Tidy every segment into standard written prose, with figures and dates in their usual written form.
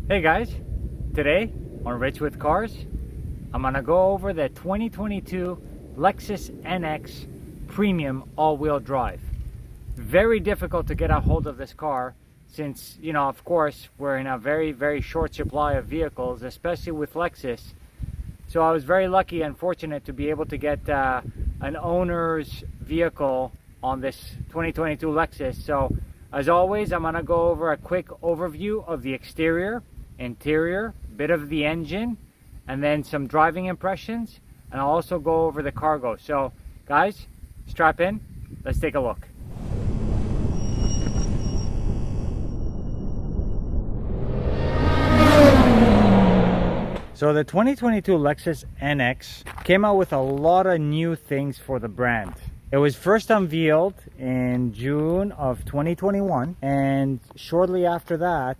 Hey guys, today on Rich with Cars, I'm gonna go over the 2022 Lexus NX Premium all-wheel drive. Very difficult to get a hold of this car since, of course, we're in a very short supply of vehicles, especially with Lexus. So I was very lucky and fortunate to be able to get an owner's vehicle on this 2022 Lexus. So as always, I'm gonna go over a quick overview of the exterior, interior, bit of the engine, and then some driving impressions, and I'll also go over the cargo. So guys, strap in, let's take a look. So the 2022 Lexus NX came out with a lot of new things for the brand. It was first unveiled in June of 2021, and shortly after that,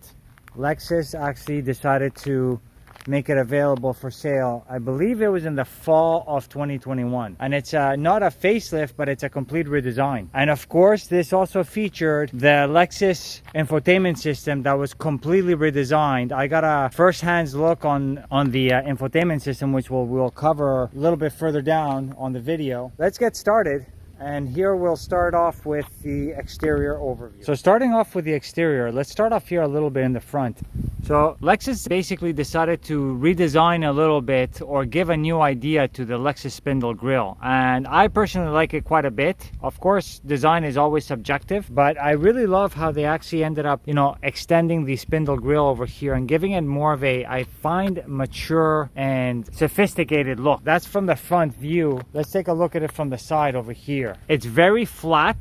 Lexus actually decided to make it available for sale. I believe it was in the fall of 2021, and it's not a facelift, but it's a complete redesign. And of course, this also featured the Lexus infotainment system that was completely redesigned. I got a first-hand look on the infotainment system, which we'll cover a little bit further down on the video. Let's get started. And here we'll start off with the exterior overview. So starting off with the exterior, let's start off here a little bit in the front. So Lexus basically decided to redesign a little bit or give a new idea to the Lexus spindle grille. And I personally like it quite a bit. Of course, design is always subjective, but I really love how they actually ended up, extending the spindle grille over here and giving it more of a, I find, mature and sophisticated look. That's from the front view. Let's take a look at it from the side over here. It's very flat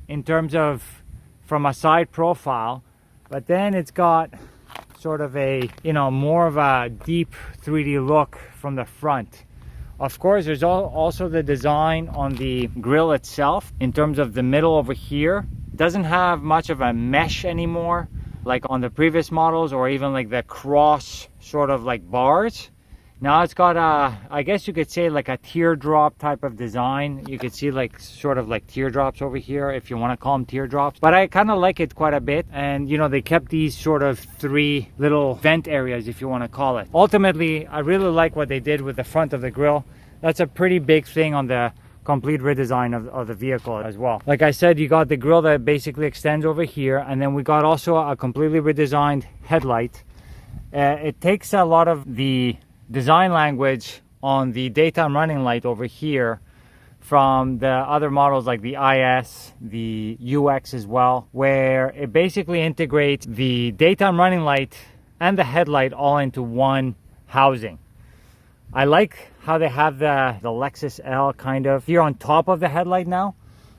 in terms of from a side profile, but then it's got sort of a, more of a deep 3D look from the front. Of course, there's also the design on the grille itself. In terms of the middle over here, it doesn't have much of a mesh anymore, like on the previous models, or even like the cross sort of like bars. Now it's got a, I guess you could say, like a teardrop type of design. You could see like sort of like teardrops over here, if you want to call them teardrops. But I kind of like it quite a bit. And they kept these sort of three little vent areas, if you want to call it. Ultimately, I really like what they did with the front of the grille. That's a pretty big thing on the complete redesign of the vehicle as well. Like I said, you got the grille that basically extends over here. And then we got also a completely redesigned headlight. It takes a lot of the design language on the daytime running light over here from the other models like the IS, the UX as well, where it basically integrates the daytime running light and the headlight all into one housing. I like how they have the Lexus L kind of here on top of the headlight now,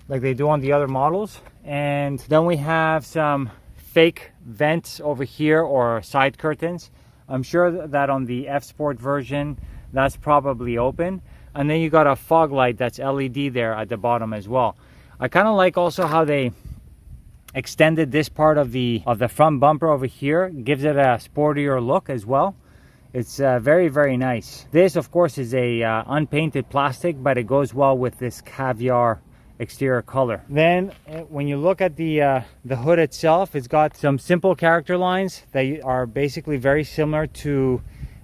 like they do on the other models. And then we have some fake vents over here, or side curtains. I'm sure that on the F Sport version, that's probably open. And then you got a fog light that's LED there at the bottom as well. I kind of like also how they extended this part of the front bumper over here. Gives it a sportier look as well. It's very nice. This, of course, is a unpainted plastic, but it goes well with this caviar exterior color. Then when you look at the hood itself, it's got some simple character lines that are basically very similar to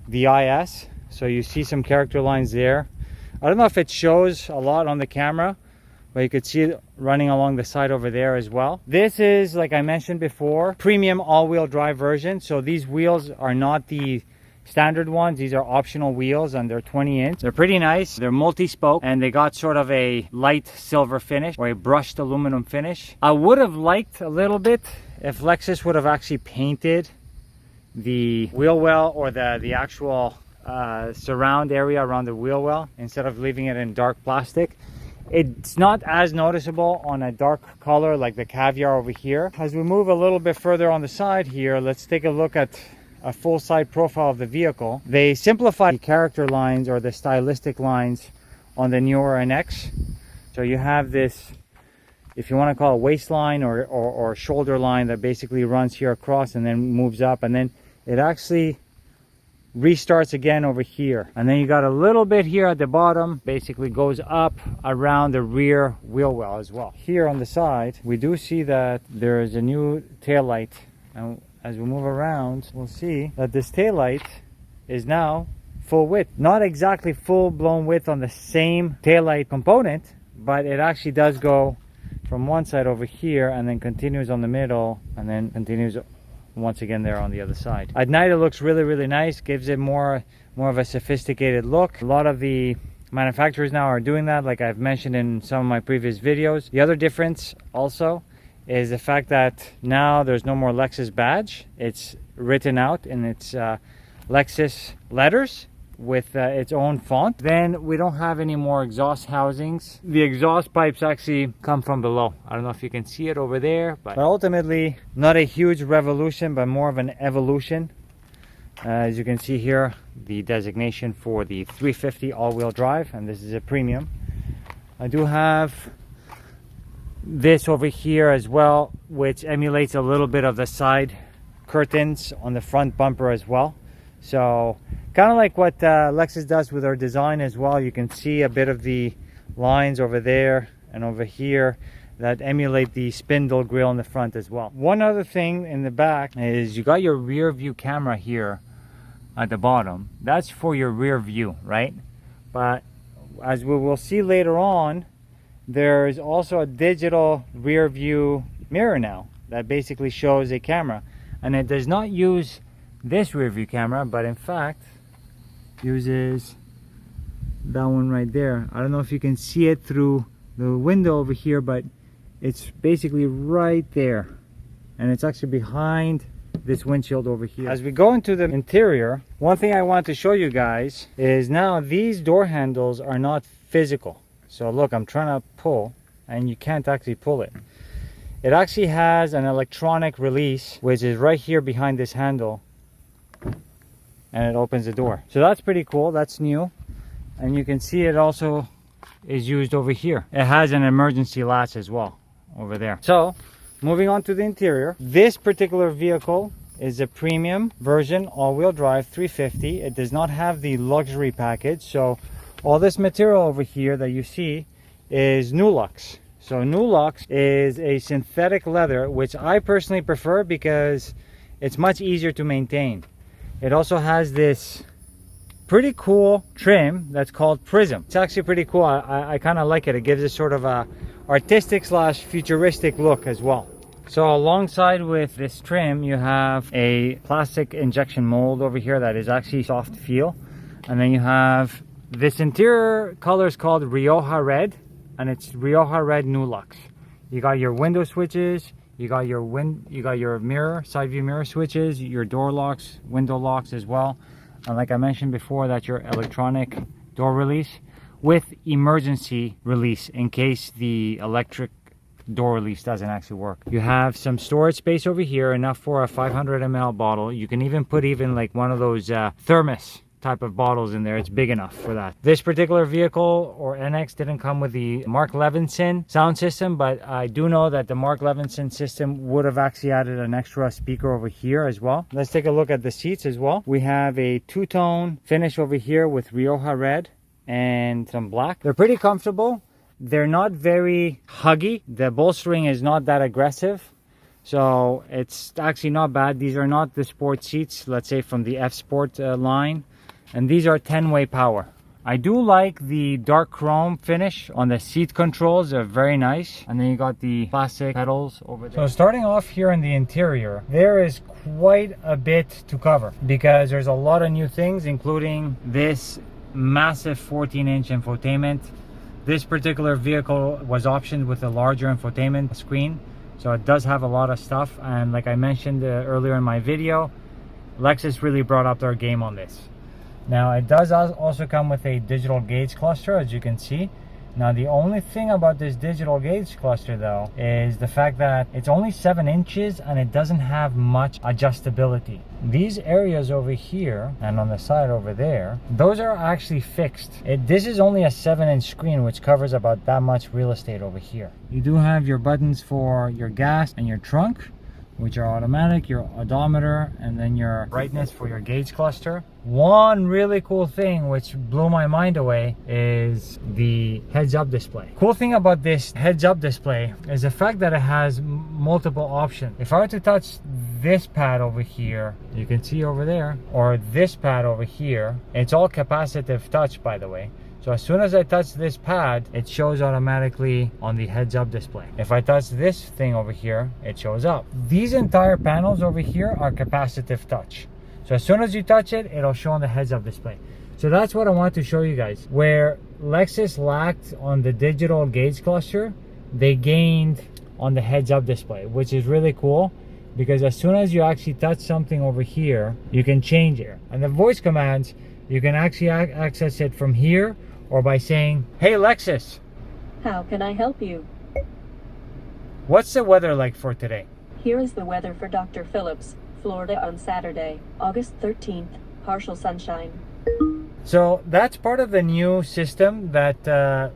the IS. So you see some character lines there. I don't know if it shows a lot on the camera, but you could see it running along the side over there as well. This is, like I mentioned before, premium all-wheel drive version. So these wheels are not the standard ones. These are optional wheels, and they're 20-inch. They're pretty nice. They're multi-spoke, and they got sort of a light silver finish, or a brushed aluminum finish. I would have liked a little bit if Lexus would have actually painted the wheel well, or the actual surround area around the wheel well, instead of leaving it in dark plastic. It's not as noticeable on a dark color like the caviar over here. As we move a little bit further on the side here, let's take a look at a full side profile of the vehicle. They simplified the character lines, or the stylistic lines, on the newer NX. So you have this, if you want to call it, waistline or shoulder line that basically runs here across and then moves up, and then it actually restarts again over here. And then you got a little bit here at the bottom, basically goes up around the rear wheel well as well. Here on the side, we do see that there is a new tail light, and as we move around, we'll see that this taillight is now full width. Not exactly full-blown width on the same taillight component, but it actually does go from one side over here and then continues on the middle and then continues once again there on the other side. At night it looks really nice, gives it more of a sophisticated look. A lot of the manufacturers now are doing that, like I've mentioned in some of my previous videos. The other difference also is the fact that now there's no more Lexus badge. It's written out in its Lexus letters with its own font. Then we don't have any more exhaust housings. The exhaust pipes actually come from below. I don't know if you can see it over there, but ultimately not a huge revolution, but more of an evolution. As you can see here, the designation for the 350 all-wheel drive, and this is a premium. I do have this over here as well, which emulates a little bit of the side curtains on the front bumper as well. So kind of like what Lexus does with our design as well. You can see a bit of the lines over there and over here that emulate the spindle grille in the front as well. One other thing in the back is you got your rear view camera here at the bottom. That's for your rear view, right? But as we will see later on, there's also a digital rear view mirror now that basically shows a camera, and it does not use this rear view camera, but in fact uses that one right there. I don't know if you can see it through the window over here, but it's basically right there, and it's actually behind this windshield over here. As we go into the interior, one thing I want to show you guys is now these door handles are not physical. So look, I'm trying to pull and you can't actually pull it. It actually has an electronic release, which is right here behind this handle, and it opens the door. So that's pretty cool. That's new. And you can see it also is used over here. It has an emergency latch as well over there. So moving on to the interior, this particular vehicle is a premium version all-wheel drive 350. It does not have the luxury package, so all this material over here that you see is Nulux. So Nulux is a synthetic leather, which I personally prefer because it's much easier to maintain. It also has this pretty cool trim that's called Prism. It's actually pretty cool. I kind of like it. It gives it sort of a artistic / futuristic look as well. So alongside with this trim, you have a plastic injection mold over here that is actually soft feel. And then you have this interior color is called Rioja Red, and it's Rioja Red Nulux. You got your window switches, you got your mirror, side view mirror switches, your door locks, window locks as well. And like I mentioned before, that's your electronic door release with emergency release in case the electric door release doesn't actually work. You have some storage space over here, enough for a 500 ml bottle. You can even put like one of those thermos type of bottles in there. It's big enough for that. This particular vehicle or NX didn't come with the Mark Levinson sound system, but I do know that the Mark Levinson system would have actually added an extra speaker over here as well. Let's take a look at the seats as well. We have a two-tone finish over here with Rioja Red and some black. They're pretty comfortable. They're not very huggy. The bolstering is not that aggressive, so it's actually not bad. These are not the sport seats, let's say from the F Sport line. And these are 10-way power. I do like the dark chrome finish on the seat controls. They're very nice. And then you got the plastic pedals over there. So starting off here in the interior, there is quite a bit to cover because there's a lot of new things, including this massive 14-inch infotainment. This particular vehicle was optioned with a larger infotainment screen, so it does have a lot of stuff. And like I mentioned earlier in my video, Lexus really brought up their game on this. Now it does also come with a digital gauge cluster, as you can see. Now the only thing about this digital gauge cluster though is the fact that it's only 7 inches and it doesn't have much adjustability. These areas over here and on the side over there, those are actually fixed. This is only a 7-inch screen, which covers about that much real estate over here. You do have your buttons for your gas and your trunk, which are automatic, your odometer, and then your brightness for your gauge cluster. One really cool thing which blew my mind away is the heads-up display. Cool thing about this heads-up display is the fact that it has multiple options. If I were to touch this pad over here, you can see over there, or this pad over here, it's all capacitive touch, by the way. So as soon as I touch this pad, it shows automatically on the heads-up display. If I touch this thing over here, it shows up. These entire panels over here are capacitive touch. So as soon as you touch it, it'll show on the heads-up display. So that's what I want to show you guys. Where Lexus lacked on the digital gauge cluster, they gained on the heads-up display, which is really cool, because as soon as you actually touch something over here, you can change it. And the voice commands, you can actually access it from here, or by saying, "Hey Lexus, how can I help you? What's the weather like for today?" Here is the weather for Dr. Phillips, Florida on Saturday, August 13th, partial sunshine. So that's part of the new system that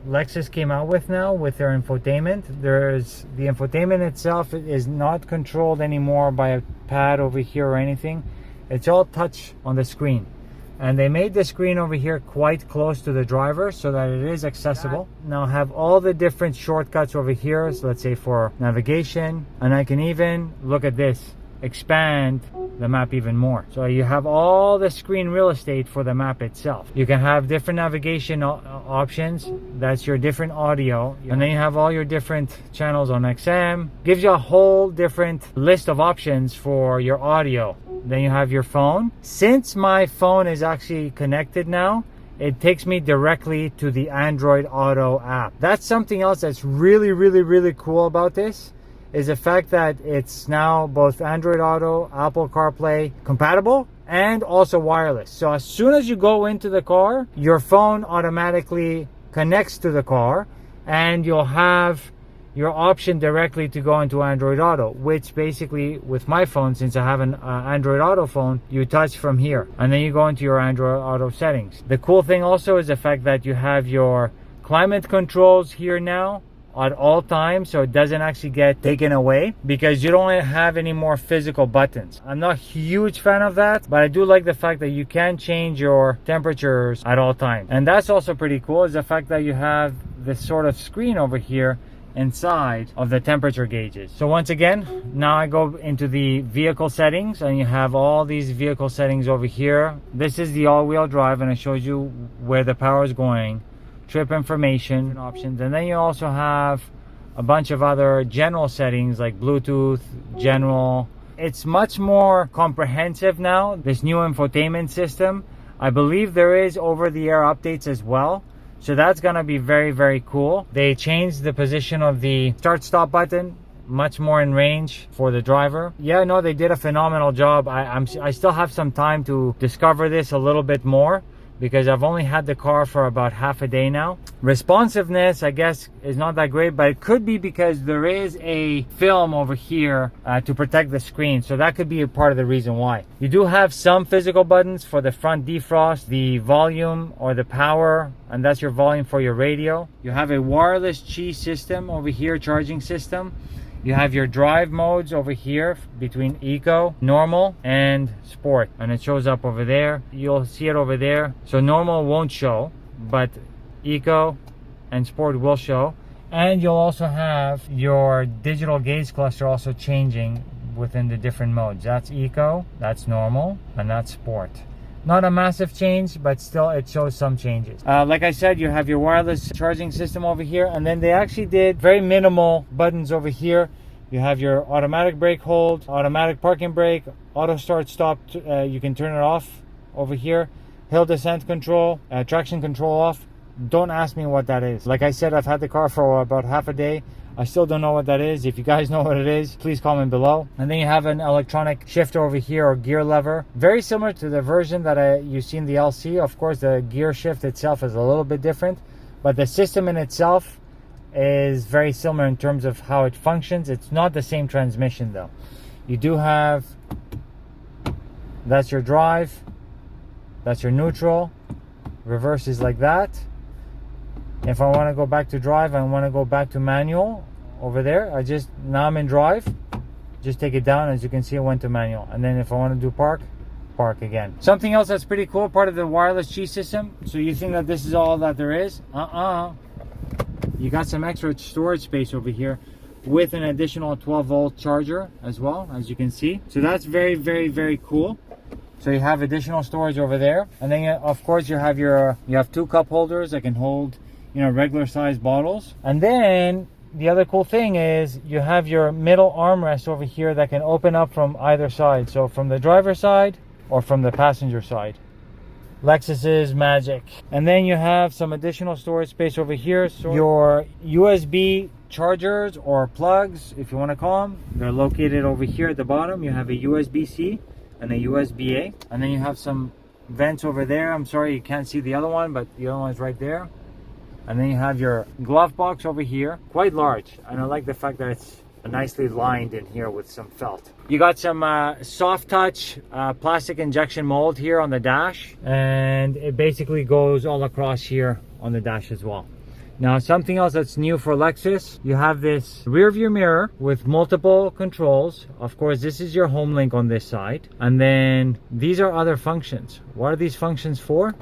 Lexus came out with now with their infotainment. There's the infotainment itself is not controlled anymore by a pad over here or anything. It's all touch on the screen. And they made the screen over here quite close to the driver so that it is accessible. Now I have all the different shortcuts over here. So let's say for navigation, and I can even look at this, expand the map even more. So you have all the screen real estate for the map itself. You can have different navigation options. That's your different audio. And then you have all your different channels on XM. Gives you a whole different list of options for your audio. Then you have your phone. Since my phone is actually connected now, it takes me directly to the Android Auto app. That's something else that's really cool about this, is the fact that it's now both Android Auto, Apple CarPlay compatible, and also wireless. So as soon as you go into the car, your phone automatically connects to the car, and you'll have your option directly to go into Android Auto, which basically with my phone, since I have an Android Auto phone, you touch from here and then you go into your Android Auto settings. The cool thing also is the fact that you have your climate controls here now at all times, so it doesn't actually get taken away because you don't have any more physical buttons. I'm not a huge fan of that, but I do like the fact that you can change your temperatures at all times. And that's also pretty cool, is the fact that you have this sort of screen over here inside of the temperature gauges. So once again, now I go into the vehicle settings, and you have all these vehicle settings over here. This is the all-wheel drive, and it shows you where the power is going, trip information options, and then you also have a bunch of other general settings like Bluetooth, general. It's much more comprehensive now, this new infotainment system. I believe there is over-the-air updates as well. So that's gonna be very cool. They changed the position of the start-stop button, much more in range for the driver. Yeah, no, they did a phenomenal job. I still have some time to discover this a little bit more, because I've only had the car for about half a day now. Responsiveness, I guess, is not that great, but it could be because there is a film over here to protect the screen. So that could be a part of the reason why. You do have some physical buttons for the front defrost, the volume or the power, and that's your volume for your radio. You have a wireless Qi system over here, charging system. You have your drive modes over here between Eco, Normal, and Sport. And it shows up over there. You'll see it over there. So Normal won't show, but Eco and Sport will show. And you'll also have your digital gauge cluster also changing within the different modes. That's Eco, that's Normal, and that's Sport. Not a massive change, but still it shows some changes. Like I said, you have your wireless charging system over here, and then they actually did very minimal buttons over here. You have your automatic brake hold, automatic parking brake, auto start stop, you can turn it off over here, hill descent control, traction control off. Don't ask me what that is. Like I said, I've had the car for about half a day. I still don't know what that is. If you guys know what it is, please comment below. And then you have an electronic shifter over here, or gear lever. Very similar to the version that you see in the LC. Of course, the gear shift itself is a little bit different, but the system in itself is very similar in terms of how it functions. It's not the same transmission though. You do have, that's your drive, that's your neutral, reverse is like that. If I want to go back to drive, I want to go back to manual over there. Now I'm in drive, just take it down. As you can see, it went to manual. And then if I want to do park again. Something else that's pretty cool, part of the wireless Qi system. So you think that this is all that there is? You got some extra storage space over here. with an additional 12-volt charger as well, as you can see. So that's very, very, very cool. So you have additional storage over there, and then of course you have two cup holders that can hold, you know, regular size bottles. And then the other cool thing is you have your middle armrest over here that can open up from either side, so from the driver's side or from the passenger side. Lexus is magic. And then you have some additional storage space over here. So your USB chargers or plugs, if you want to call them, they're located over here at the bottom. You have a USB-C and a USB-A, and then you have some vents over there. I'm sorry you can't see the other one, but the other one's right there. And then you have your glove box over here, quite large, and I like the fact that it's nicely lined in here with some felt. You got some soft touch plastic injection mold here on the dash, and it basically goes all across here on the dash as well. Now, something else that's new for Lexus, you have this rear view mirror with multiple controls. Of course, this is your home link on this side, and then these are other functions. What are these functions for?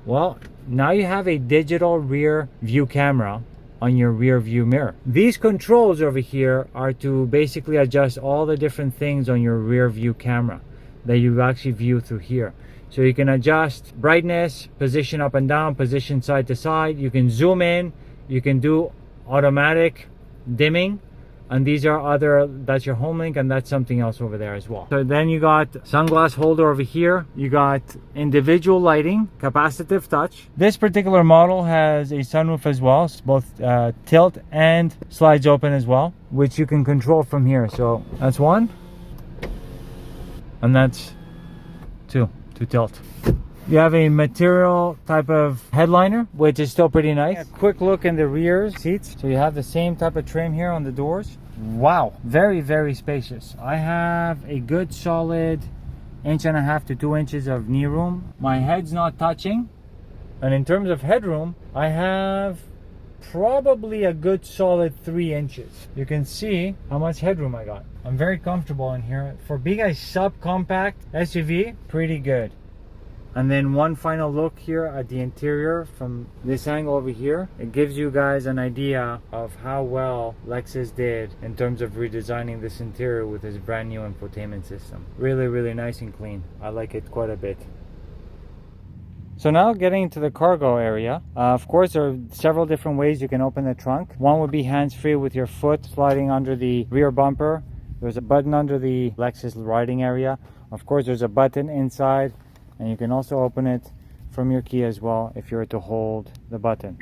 Well, now you have a digital rear view camera on your rear view mirror. These controls over here are to basically adjust all the different things on your rear view camera that you actually view through here. So you can adjust brightness, position up and down, position side to side. You can zoom in, you can do automatic dimming, and these are that's your home link, and that's something else over there as well. So then you got sunglass holder over here. You got individual lighting, capacitive touch. This particular model has a sunroof as well. It's both tilt and slides open as well, which you can control from here. So that's one, and that's two to tilt. You have a material type of headliner, which is still pretty nice. A quick look in the rear seats. So you have the same type of trim here on the doors. Wow, very, very spacious. I have a good solid 1.5 to 2 inches of knee room. My head's not touching. And in terms of headroom, I have probably a good solid 3 inches. You can see how much headroom I got. I'm very comfortable in here. For being a subcompact SUV, pretty good. And then one final look here at the interior from this angle over here. It gives you guys an idea of how well Lexus did in terms of redesigning this interior with this brand new infotainment system. Really, really nice and clean. I like it quite a bit. So now getting into the cargo area, of course there are several different ways you can open the trunk. One would be hands-free with your foot sliding under the rear bumper. There's a button under the Lexus riding area. Of course there's a button inside, and you can also open it from your key as well if you were to hold the button.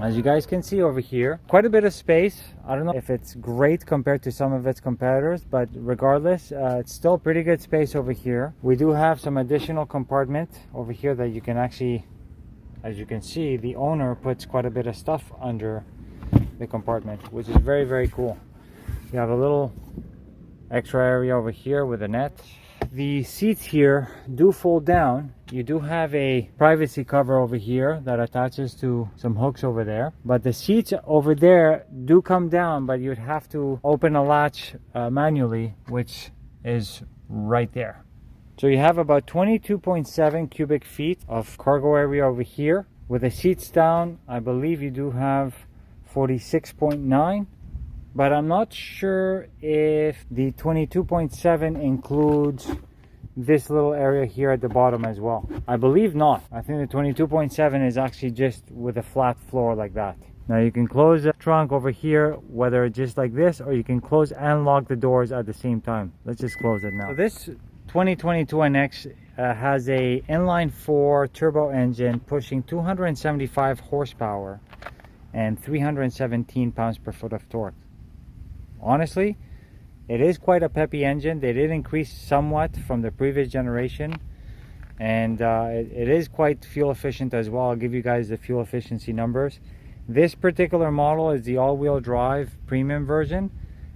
As you guys can see over here, quite a bit of space. I don't know if it's great compared to some of its competitors, but regardless, it's still pretty good space over here. We do have some additional compartment over here that you can actually, as you can see, the owner puts quite a bit of stuff under the compartment, which is very, very cool. You have a little extra area over here with a net. The seats here do fold down. You do have a privacy cover over here that attaches to some hooks over there, but the seats over there do come down, but you'd have to open a latch manually, which is right there. So you have about 22.7 cubic feet of cargo area over here. With the seats down, I believe you do have 46.9. But I'm not sure if the 22.7 includes this little area here at the bottom as well. I believe not. I think the 22.7 is actually just with a flat floor like that. Now you can close the trunk over here, whether just like this, or you can close and lock the doors at the same time. Let's just close it now. So this 2022 NX has a inline-4 turbo engine pushing 275 horsepower and 317 pounds per foot of torque. Honestly, it is quite a peppy engine. They did increase somewhat from the previous generation, and it is quite fuel efficient as well. I'll give you guys the fuel efficiency numbers. This particular model is the all-wheel drive premium version,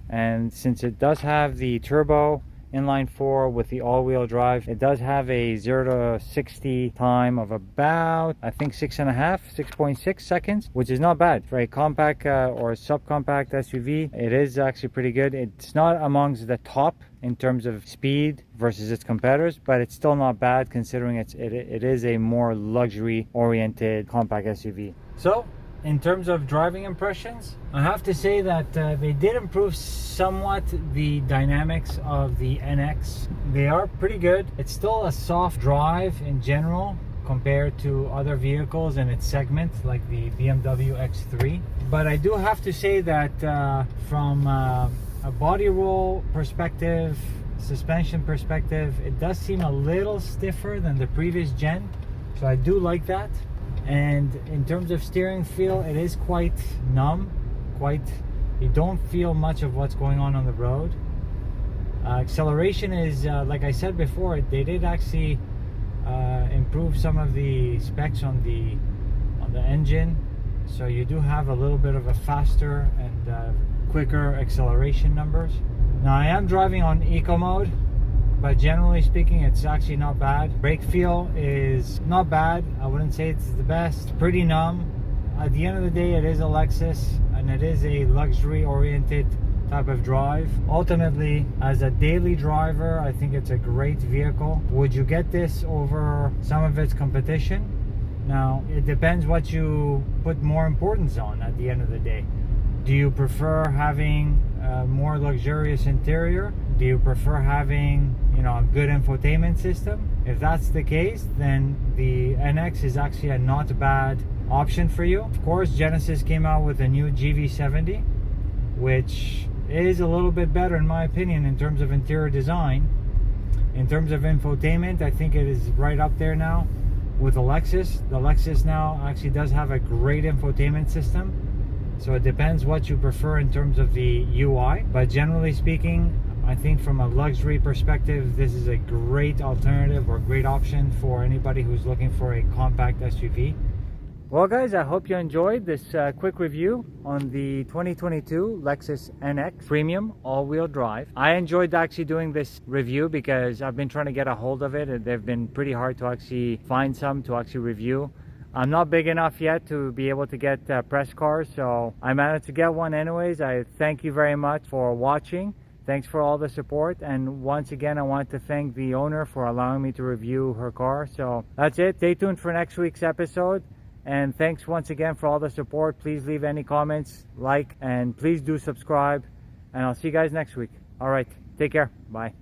and since it does have the turbo inline-4 with the all-wheel drive, it does have a 0 to 60 time of about, I think, 6.6 seconds, which is not bad for a compact or subcompact SUV. It is actually pretty good. It's not amongst the top in terms of speed versus its competitors, but it's still not bad considering it is a more luxury oriented compact SUV. So In terms of driving impressions, I have to say that they did improve somewhat the dynamics of the NX. They are pretty good. It's still a soft drive in general compared to other vehicles in its segment like the BMW X3. But I do have to say that from a body roll perspective, suspension perspective, it does seem a little stiffer than the previous gen. So I do like that. And in terms of steering feel, it is quite numb, you don't feel much of what's going on the road. Acceleration is, like I said before, they did actually improve some of the specs on the engine, so you do have a little bit of a faster and quicker acceleration numbers. Now I am driving on eco mode, but generally speaking it's actually not bad. Brake feel is not bad. I wouldn't say it's the best. Pretty numb. At the end of the day, it is a Lexus and it is a luxury oriented type of drive. Ultimately, as a daily driver, I think it's a great vehicle. Would you get this over some of its competition? Now it depends what you put more importance on at the end of the day. Do you prefer having a more luxurious interior? Do you prefer having, a good infotainment system? If that's the case, then the NX is actually a not bad option for you. Of course, Genesis came out with a new GV70, which is a little bit better in my opinion in terms of interior design. In terms of infotainment, I think it is right up there now with the Lexus. The Lexus now actually does have a great infotainment system. So it depends what you prefer in terms of the UI. But generally speaking, I think from a luxury perspective, this is a great alternative or great option for anybody who's looking for a compact SUV. Well guys, I hope you enjoyed this quick review on the 2022 Lexus NX Premium all-wheel drive. I enjoyed actually doing this review because I've been trying to get a hold of it and they've been pretty hard to actually find some to actually review. I'm not big enough yet to be able to get press cars, so I managed to get one anyways. I thank you very much for watching. Thanks for all the support, and once again I want to thank the owner for allowing me to review her car. So that's it. Stay tuned for next week's episode, and thanks once again for all the support. Please leave any comments, and please do subscribe, and I'll see you guys next week. All right, take care. Bye.